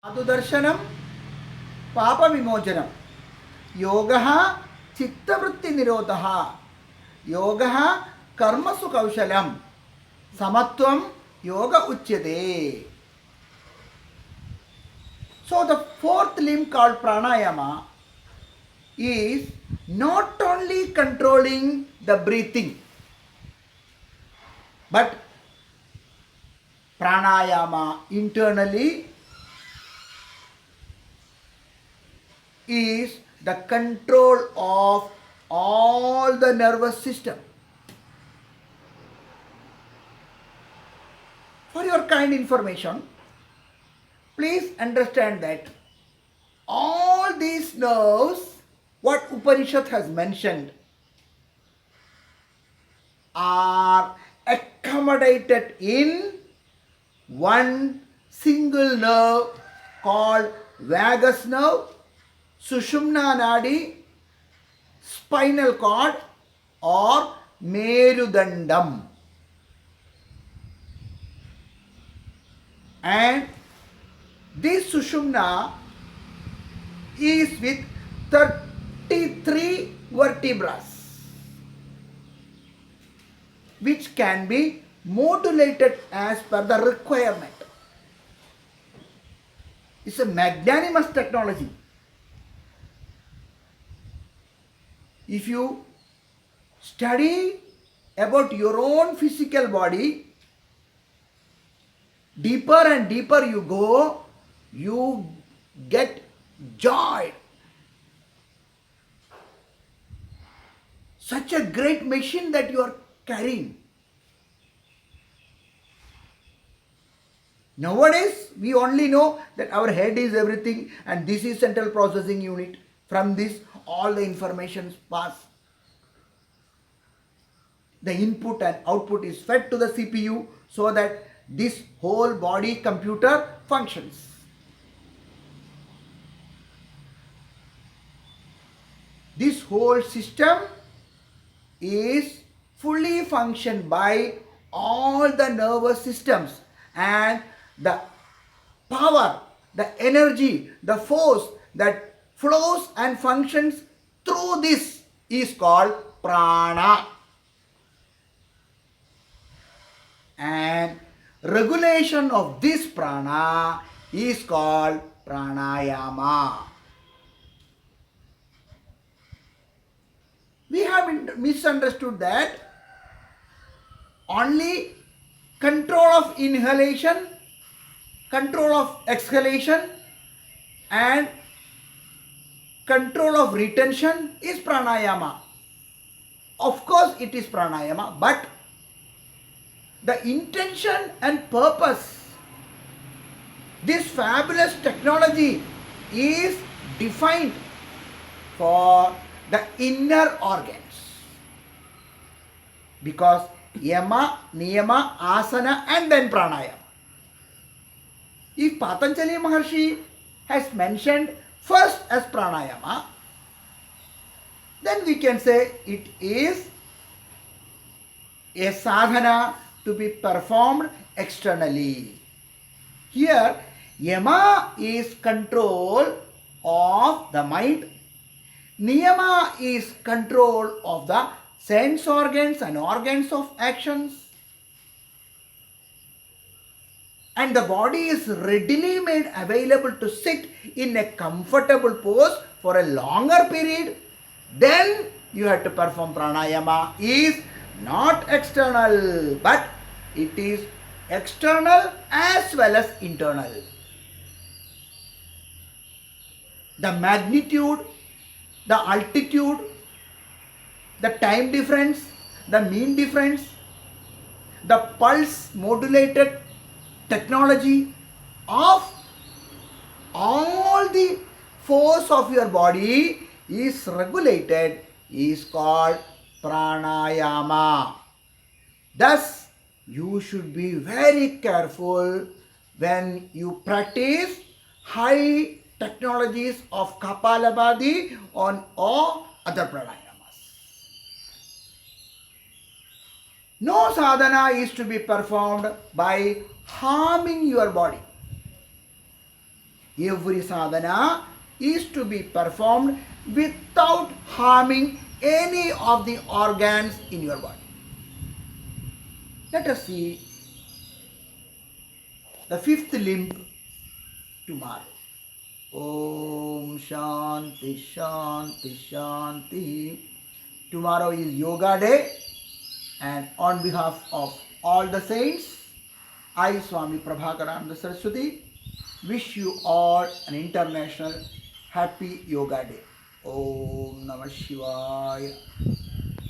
साधुदर्शनं पापविमोचनं योगः चित्तवृत्तिनिरोधः योगः कर्मसु कौशलं समत्वं योग उच्यते. So the fourth limb called pranayama is not only controlling the breathing, but pranayama internally is the control of all the nervous system. For your kind information, please understand that all these nerves, what Upanishad has mentioned, are accommodated in one single nerve called vagus nerve, Sushumna Nadi, spinal cord, or Merudandam. And this Sushumna is with 33 vertebrae, which can be modulated as per the requirement. It's a magnanimous technology. If you study about your own physical body, deeper and deeper you go, you get joy. Such a great machine that you are carrying. Nowadays, we only know that our head is everything and this is central processing unit. From this, all the information pass. The input and output is fed to the CPU so that this whole body computer functions. This whole system is fully functioned by all the nervous systems, and the power, the energy, the force that flows and functions through this is called prana. And regulation of this prana is called pranayama. We have misunderstood that only control of inhalation, control of exhalation, and control of retention is pranayama. Of course, it is pranayama, but the intention and purpose, this fabulous technology is defined for the inner organs. Because yama, niyama, asana, and then pranayama. If Patanjali Maharshi has mentioned first as pranayama, then we can say it is a sadhana to be performed externally. Here, yama is control of the mind, niyama is control of the sense organs and organs of actions, and the body is readily made available to sit in a comfortable pose for a longer period. Then you have to perform pranayama. Is not external, but it is external as well as internal. The magnitude, the altitude, the time difference, the mean difference, the pulse modulated technology of all the force of your body is regulated, is called pranayama. Thus, you should be very careful when you practice high technologies of Kapalabhati on or other pranayamas. No sadhana is to be performed by harming your body. Every sadhana is to be performed without harming any of the organs in your body. Let us see the fifth limb tomorrow. Om Shanti Shanti Shanti. Tomorrow is Yoga Day, and on behalf of all the saints, I, Swami Prabhakarananda Saraswati, wish you all an international happy Yoga Day. Om Namah Shivaya.